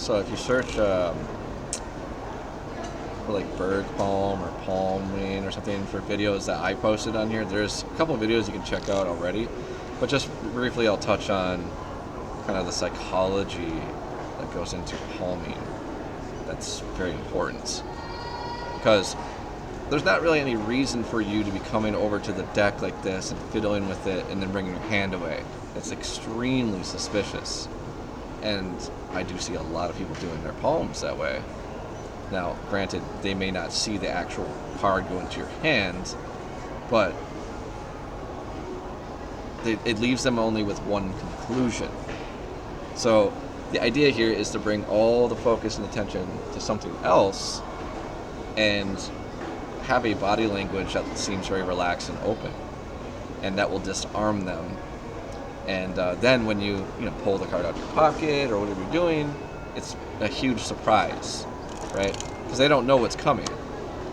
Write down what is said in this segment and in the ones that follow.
So if you search for like bird palm or palming or something for videos that I posted on here, there's a couple of videos you can check out already. But just briefly, I'll touch on kind of the psychology that goes into palming. That's very important because there's not really any reason for you to be coming over to the deck like this and fiddling with it and then bringing your hand away. It's extremely suspicious. And I do see a lot of people doing their palms that way. Now, granted, they may not see the actual card go into your hand, but it leaves them only with one conclusion. So the idea here is to bring all the focus and attention to something else and have a body language that seems very relaxed and open, and that will disarm them. And then when you pull the card out of your pocket or whatever you're doing, it's a huge surprise, right? Because they don't know what's coming.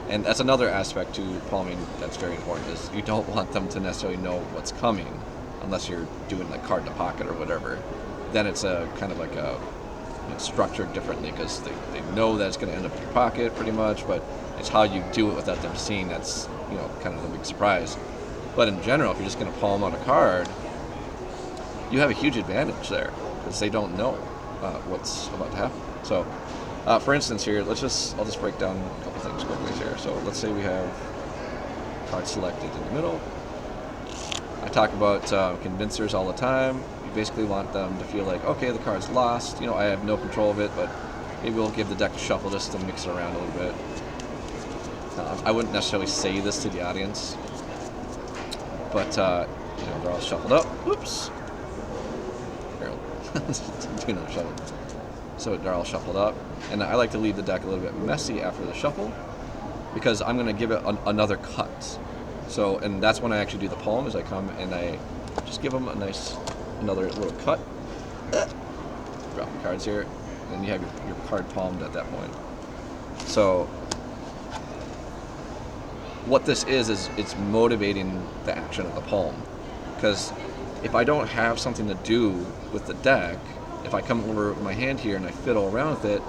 And that's another aspect to palming that's very important, is you don't want them to necessarily know what's coming unless you're doing like card to pocket or whatever. Then it's a kind of like a structured differently because they know that it's going to end up in your pocket pretty much, but it's how you do it without them seeing that's kind of the big surprise. But in general, if you're just going to palm out a card, you have a huge advantage there because they don't know what's about to happen. So, for instance, here, I'll just break down a couple things quickly here. So, let's say we have card selected in the middle. I talk about convincers all the time. You basically want them to feel like, okay, the card's lost. I have no control of it, but maybe we'll give the deck a shuffle just to mix it around a little bit. I wouldn't necessarily say this to the audience, but they're all shuffled up. Oops. Do another shuffle. So they're all shuffled up, and I like to leave the deck a little bit messy after the shuffle because I'm going to give it another cut. So, and that's when I actually do the palm, is I come and I just give them another little cut. Drop the cards here, and you have your card palmed at that point. So what this is it's motivating the action of the palm, because if I don't have something to do with the deck, if I come over with my hand here and I fiddle around with it,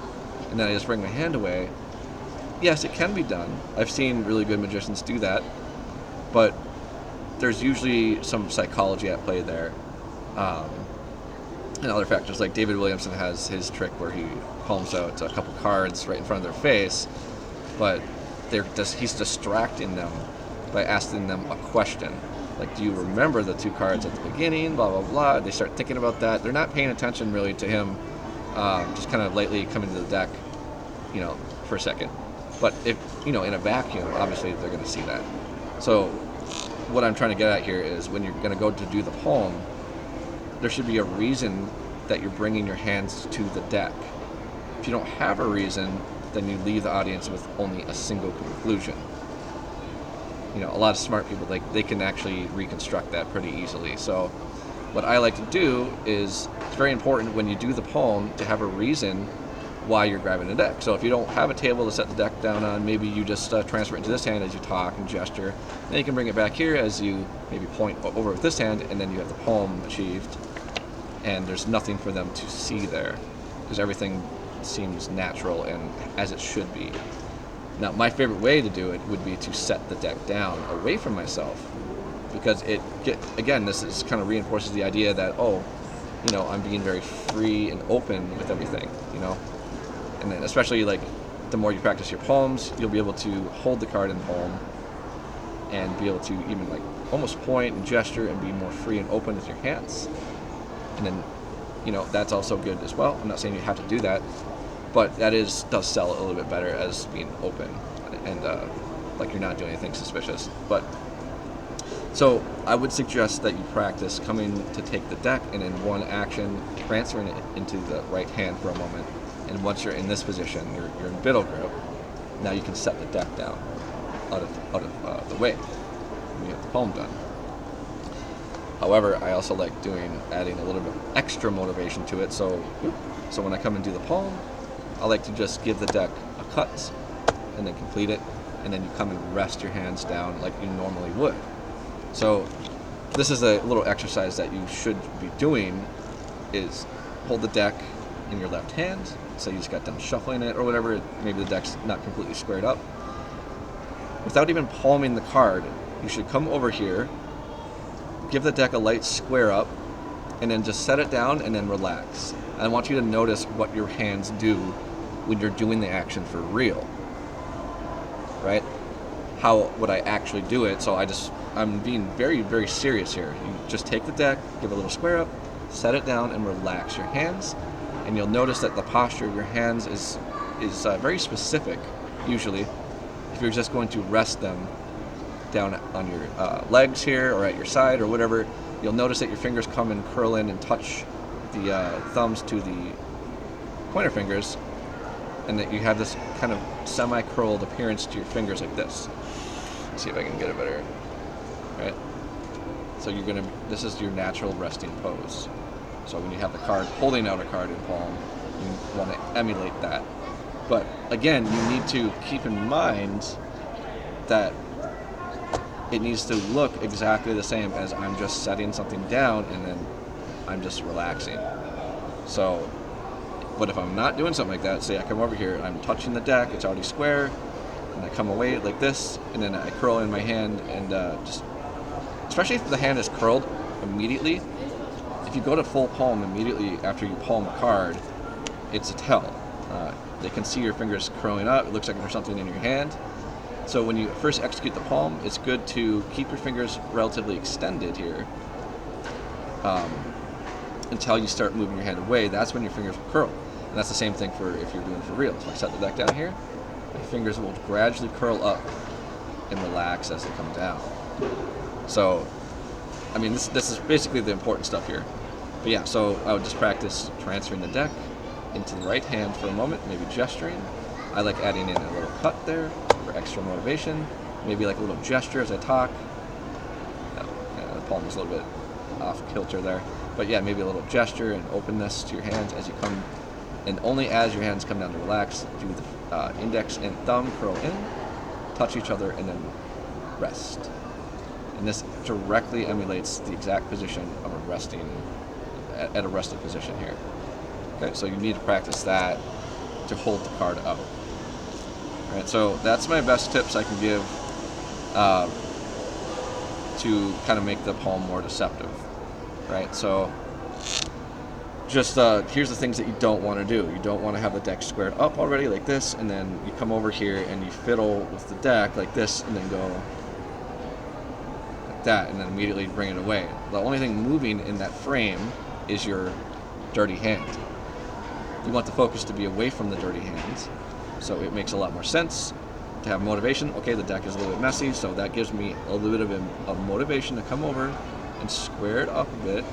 and then I just bring my hand away, yes, it can be done. I've seen really good magicians do that, but there's usually some psychology at play there. And other factors, like David Williamson has his trick where he palms out a couple cards right in front of their face, but he's distracting them by asking them a question. Like, do you remember the two cards at the beginning, blah, blah, blah. They start thinking about that. They're not paying attention really to him, just kind of lightly coming to the deck, for a second. But if, in a vacuum, obviously they're going to see that. So what I'm trying to get at here is when you're going to go to do the palm, there should be a reason that you're bringing your hands to the deck. If you don't have a reason, then you leave the audience with only a single conclusion. A lot of smart people, they can actually reconstruct that pretty easily. So what I like to do is, it's very important when you do the palm to have a reason why you're grabbing the deck. So if you don't have a table to set the deck down on, maybe you just transfer it into this hand as you talk and gesture. Then you can bring it back here as you maybe point over with this hand, and then you have the palm achieved. And there's nothing for them to see there because everything seems natural and as it should be. Now, my favorite way to do it would be to set the deck down away from myself, because this kind of reinforces the idea that, I'm being very free and open with everything, And then especially like the more you practice your palms, you'll be able to hold the card in palm and be able to even like almost point and gesture and be more free and open with your hands. And then, that's also good as well. I'm not saying you have to do that, but that does sell a little bit better as being open and like you're not doing anything suspicious. But so I would suggest that you practice coming to take the deck and in one action transferring it into the right hand for a moment. And once you're in this position, you're in biddle grip. Now you can set the deck down out of the way. You have the palm done. However, I also like adding a little bit extra motivation to it. So when I come and do the palm, I like to just give the deck a cut and then complete it, and then you come and rest your hands down like you normally would. So this is a little exercise that you should be doing, is hold the deck in your left hand. So you just got done shuffling it or whatever. Maybe the deck's not completely squared up. Without even palming the card, you should come over here, give the deck a light square up, and then just set it down and then relax. I want you to notice what your hands do when you're doing the action for real, right? How would I actually do it? So I'm being very, very serious here. You just take the deck, give it a little square up, set it down, and relax your hands. And you'll notice that the posture of your hands is very specific, usually. If you're just going to rest them down on your legs here or at your side or whatever, you'll notice that your fingers come and curl in and touch the thumbs to the pointer fingers, and that you have this kind of semi-curled appearance to your fingers like this. Let's see if I can get it better. Right? So this is your natural resting pose. So when you have the card, holding out a card in palm, you want to emulate that. But again, you need to keep in mind that it needs to look exactly the same as I'm just setting something down and then I'm just relaxing. So, but if I'm not doing something like that, say I come over here, I'm touching the deck, it's already square, and I come away like this, and then I curl in my hand and just, especially if the hand is curled immediately, if you go to full palm immediately after you palm a card, it's a tell. They can see your fingers curling up. It looks like there's something in your hand. So when you first execute the palm, it's good to keep your fingers relatively extended here until you start moving your hand away. That's when your fingers will curl. And that's the same thing for if you're doing it for real. So I set the deck down here, my fingers will gradually curl up and relax as they come down. So, I mean, this is basically the important stuff here. But yeah, so I would just practice transferring the deck into the right hand for a moment, maybe gesturing. I like adding in a little cut there for extra motivation, maybe like a little gesture as I talk. The palm is a little bit off kilter there. But yeah, maybe a little gesture and openness to your hands as you come, and only as your hands come down to relax, do the index and thumb curl in, touch each other, and then rest. And this directly emulates the exact position of a resting, at a rested position here. Okay, so you need to practice that to hold the card up. All right, so that's my best tips I can give to kind of make the palm more deceptive. Right, so just here's the things that you don't want to do. You don't want to have the deck squared up already like this, and then you come over here and you fiddle with the deck like this, and then go like that, and then immediately bring it away. The only thing moving in that frame is your dirty hand. You want the focus to be away from the dirty hands, so it makes a lot more sense to have motivation. Okay, the deck is a little bit messy, so that gives me a little bit of motivation to come over and square it up a bit,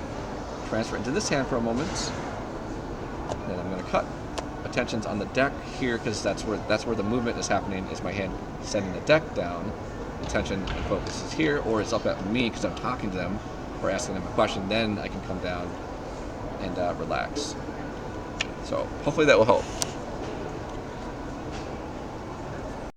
transfer it into this hand for a moment. Then I'm going to cut. Attention's on the deck here because that's where the movement is happening. Is my hand setting the deck down? Attention and focus is here, or it's up at me because I'm talking to them or asking them a question. Then I can come down and relax. So hopefully that will help.